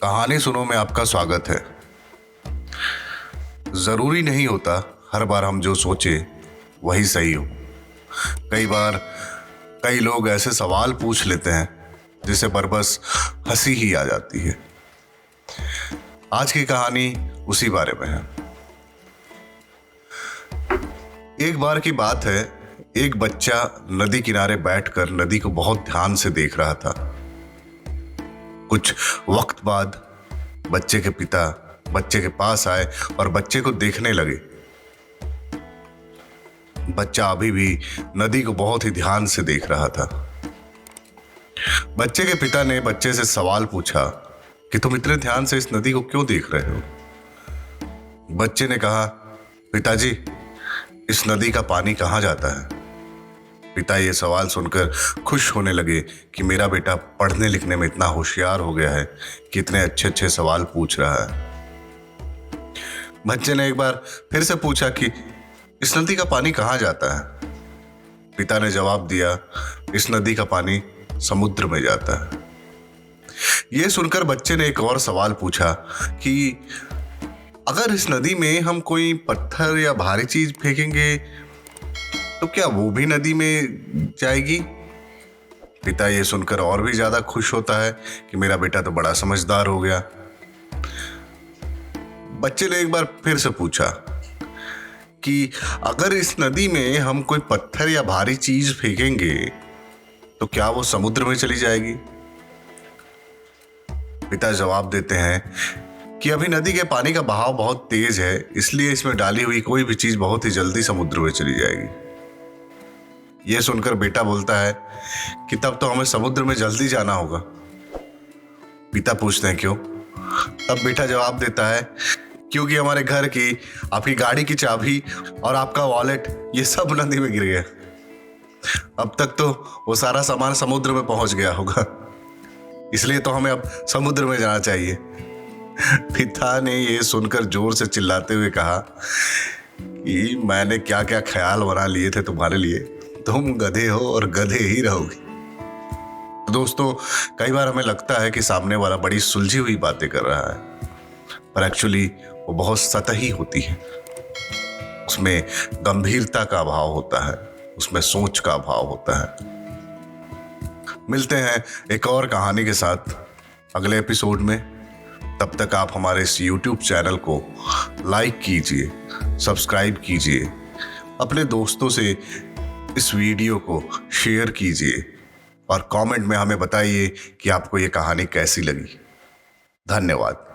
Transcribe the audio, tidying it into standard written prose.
कहानी सुनो में आपका स्वागत है। जरूरी नहीं होता हर बार हम जो सोचे वही सही हो। कई बार कई लोग ऐसे सवाल पूछ लेते हैं जिसे पर बस हंसी ही आ जाती है। आज की कहानी उसी बारे में है। एक बार की बात है, एक बच्चा नदी किनारे बैठकर नदी को बहुत ध्यान से देख रहा था। कुछ वक्त बाद बच्चे के पिता बच्चे के पास आए और बच्चे को देखने लगे। बच्चा अभी भी नदी को बहुत ही ध्यान से देख रहा था। बच्चे के पिता ने बच्चे से सवाल पूछा कि तुम इतने ध्यान से इस नदी को क्यों देख रहे हो? बच्चे ने कहा, पिताजी, इस नदी का पानी कहाँ जाता है? पिता ये सवाल सुनकर खुश होने लगे कि मेरा बेटा पढ़ने लिखने में इतना होशियार हो गया है कि इतने अच्छे अच्छे सवाल पूछ रहा है। बच्चे ने एक बार फिर से पूछा कि इस नदी का पानी कहाँ जाता है? पिता ने जवाब दिया, इस नदी का पानी समुद्र में जाता है। यह सुनकर बच्चे ने एक और सवाल पूछा कि अगर इस नदी में हम कोई पत्थर या भारी चीज फेंकेंगे तो क्या वो भी नदी में जाएगी? पिता ये सुनकर और भी ज्यादा खुश होता है कि मेरा बेटा तो बड़ा समझदार हो गया। बच्चे ने एक बार फिर से पूछा कि अगर इस नदी में हम कोई पत्थर या भारी चीज फेंकेंगे तो क्या वो समुद्र में चली जाएगी? पिता जवाब देते हैं कि अभी नदी के पानी का बहाव बहुत तेज है, इसलिए इसमें डाली हुई कोई भी चीज बहुत ही जल्दी समुद्र में चली जाएगी। यह सुनकर बेटा बोलता है कि तब तो हमें समुद्र में जल्दी जाना होगा। पिता पूछते हैं क्यों? तब बेटा जवाब देता है, क्योंकि हमारे घर की, आपकी गाड़ी की चाबी और आपका वॉलेट ये सब नदी में गिर गया। अब तक तो वो सारा सामान समुद्र में पहुंच गया होगा, इसलिए तो हमें अब समुद्र में जाना चाहिए। पिता ने ये सुनकर जोर से चिल्लाते हुए कहा कि मैंने क्या क्या ख्याल बना लिए थे तुम्हारे लिए, तुम गधे हो और गधे ही रहोगे। दोस्तों, कई बार हमें लगता है कि सामने वाला बड़ी सुलझी हुई बातें कर रहा है, पर एक्चुअली वो बहुत सतही होती है। उसमें गंभीरता का अभाव होता है, उसमें सोच का अभाव होता है। मिलते हैं एक और कहानी के साथ अगले एपिसोड में। तब तक आप हमारे इस YouTube चैनल को लाइक कीजिए, सब्सक्राइब कीजिए, अपने दोस्तों से इस वीडियो को शेयर कीजिए और कमेंट में हमें बताइए कि आपको ये कहानी कैसी लगी। धन्यवाद।